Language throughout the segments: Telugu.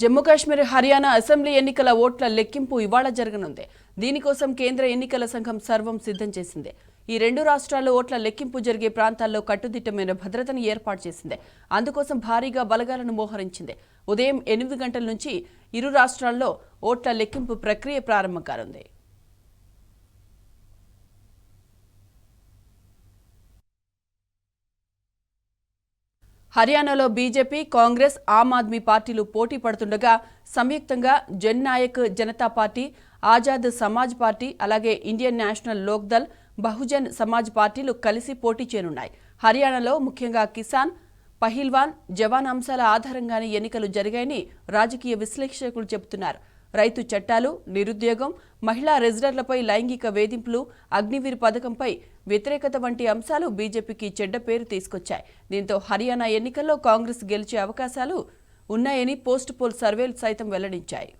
జమ్మూ కాశ్మీర్ హర్యానా అసెంబ్లీ ఎన్నికల ఓట్ల లెక్కింపు ఇవాళ జరగనుంది. దీనికోసం కేంద్ర ఎన్నికల సంఘం సర్వం సిద్ధం చేసింది. ఈ రెండు రాష్ట్రాల్లో ఓట్ల లెక్కింపు జరిగే ప్రాంతాల్లో కట్టుదిట్టమైన భద్రతను ఏర్పాటు చేసింది. అందుకోసం భారీగా బలగాలను మోహరించింది. ఉదయం 8 గంటల నుంచి ఇరు రాష్ట్రాల్లో ఓట్ల లెక్కింపు ప్రక్రియ ప్రారంభం కానుంది. హర్యానాలో బీజేపీ, కాంగ్రెస్, ఆమ్ ఆద్మీ పార్టీలు పోటీ పడుతుండగా సంయుక్తంగా జన్ నాయక్ జనతా పార్టీ, ఆజాద్ సమాజ్ పార్టీ, అలాగే ఇండియన్ నేషనల్ లోక్దల్, బహుజన్ సమాజ్ పార్టీలు కలిసి పోటీ చేయనున్నాయి. హర్యానాలో ముఖ్యంగా కిసాన్, పహిల్వాన్, జవాన్ అంశాల ఆధారంగానే ఎన్నికలు జరిగాయని రాజకీయ విశ్లేషకులు చెబుతున్నారు. రైతు చట్టాలు, నిరుద్యోగం, మహిళా రెజిడర్లపై లైంగిక వేధింపులు, అగ్నివీర్ పథకంపై వ్యతిరేకత వంటి అంశాలు బీజేపీకి చెడ్డ పేరు తీసుకొచ్చాయి. దీంతో హర్యానా ఎన్నికల్లో కాంగ్రెస్ గెలిచే అవకాశాలు ఉన్నాయని పోస్ట్ పోల్ సర్వేలు సైతం వెల్లడించాయి.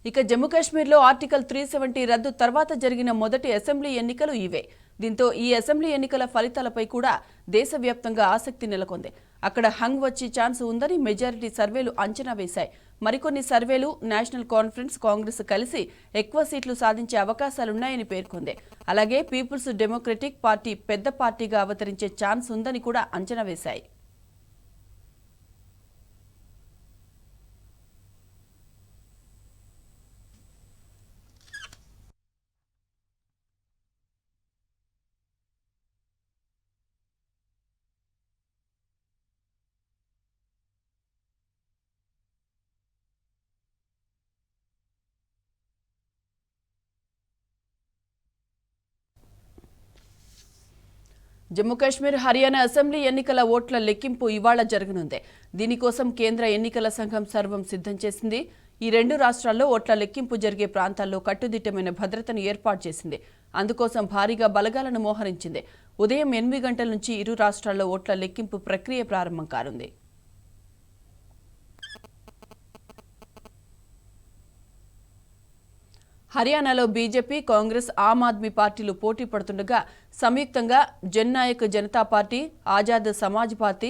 ఇక జమ్మూ కాశ్మీర్లో ఆర్టికల్ 370 రద్దు తర్వాత జరిగిన మొదటి అసెంబ్లీ ఎన్నికలు ఇవే. దీంతో ఈ అసెంబ్లీ ఎన్నికల ఫలితాలపై కూడా దేశవ్యాప్తంగా ఆసక్తి నెలకొంది. అక్కడ హంగ్ వచ్చే ఛాన్స్ ఉందని మెజారిటీ సర్వేలు అంచనా వేశాయి. మరికొన్ని సర్వేలు నేషనల్ కాన్ఫరెన్స్, కాంగ్రెస్ కలిసి ఎక్కువ సీట్లు సాధించే అవకాశాలున్నాయని పేర్కొంది. అలాగే పీపుల్స్ డెమోక్రటిక్ పార్టీ పెద్ద పార్టీగా అవతరించే ఛాన్స్ ఉందని కూడా అంచనా వేశాయి. జమ్మూ కాశ్మీర్, హర్యానా అసెంబ్లీ ఎన్నికల ఓట్ల లెక్కింపు ఇవాళ జరగనుంది. దీనికోసం కేంద్ర ఎన్నికల సంఘం సర్వం సిద్ధం చేసింది. ఈ రెండు రాష్ట్రాల్లో ఓట్ల లెక్కింపు జరిగే ప్రాంతాల్లో కట్టుదిట్టమైన భద్రతను ఏర్పాటు చేసింది. అందుకోసం భారీగా బలగాలను మోహరించింది. ఉదయం 8 గంటల నుంచి ఇరు రాష్ట్రాల్లో ఓట్ల లెక్కింపు ప్రక్రియ ప్రారంభం కానుంది. హర్యానాలో బీజేపీ, కాంగ్రెస్, ఆమ్ ఆద్మీ పార్టీలు పోటీ పడుతుండగా సంయుక్తంగా జన్ నాయక్ జనతా పార్టీ, ఆజాద్ సమాజ్ పార్టీ,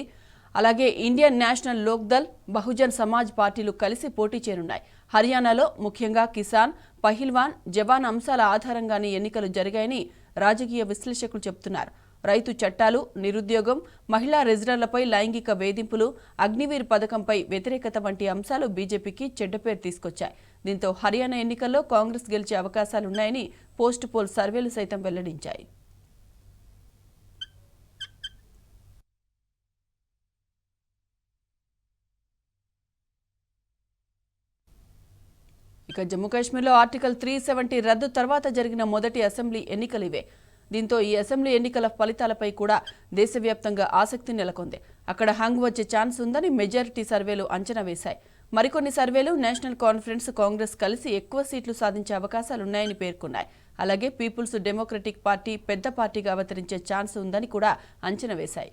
అలాగే ఇండియన్ నేషనల్ లోక్దల్, బహుజన్ సమాజ్ పార్టీలు కలిసి పోటీ చేయనున్నాయి. హర్యానాలో ముఖ్యంగా కిసాన్, పహిల్వాన్, జవాన్ అంశాల ఆధారంగానే ఎన్నికలు జరిగాయని రాజకీయ విశ్లేషకులు చెబుతున్నారు. రైతు చట్టాలు, నిరుద్యోగం, మహిళా రెజిడర్లపై లైంగిక వేధింపులు, అగ్నివీర్ పథకంపై వ్యతిరేకత వంటి అంశాలు బీజేపీకి చెడ్డ పేరు తీసుకొచ్చాయి. దీంతో హర్యానా ఎన్నికల్లో కాంగ్రెస్ గెలిచే అవకాశాలున్నాయని పోస్ట్ పోల్ సర్వేలు సైతం వెల్లడించాయి. ఇక జమ్మూ కాశ్మీర్లో ఆర్టికల్ 370 రద్దు తర్వాత జరిగిన మొదటి అసెంబ్లీ ఎన్నికలు ఇవే. దీంతో ఈ అసెంబ్లీ ఎన్నికల ఫలితాలపై కూడా దేశవ్యాప్తంగా ఆసక్తి నెలకొంది. అక్కడ హంగ్ వచ్చే ఛాన్స్ ఉందని మెజారిటీ సర్వేలు అంచనా వేశాయి. మరికొన్ని సర్వేలు నేషనల్ కాన్ఫరెన్స్, కాంగ్రెస్ కలిసి ఎక్కువ సీట్లు సాధించే అవకాశాలున్నాయని పేర్కొన్నాయి. అలాగే పీపుల్స్ డెమోక్రటిక్ పార్టీ పెద్ద పార్టీగా అవతరించే ఛాన్స్ ఉందని కూడా అంచనా వేశాయి.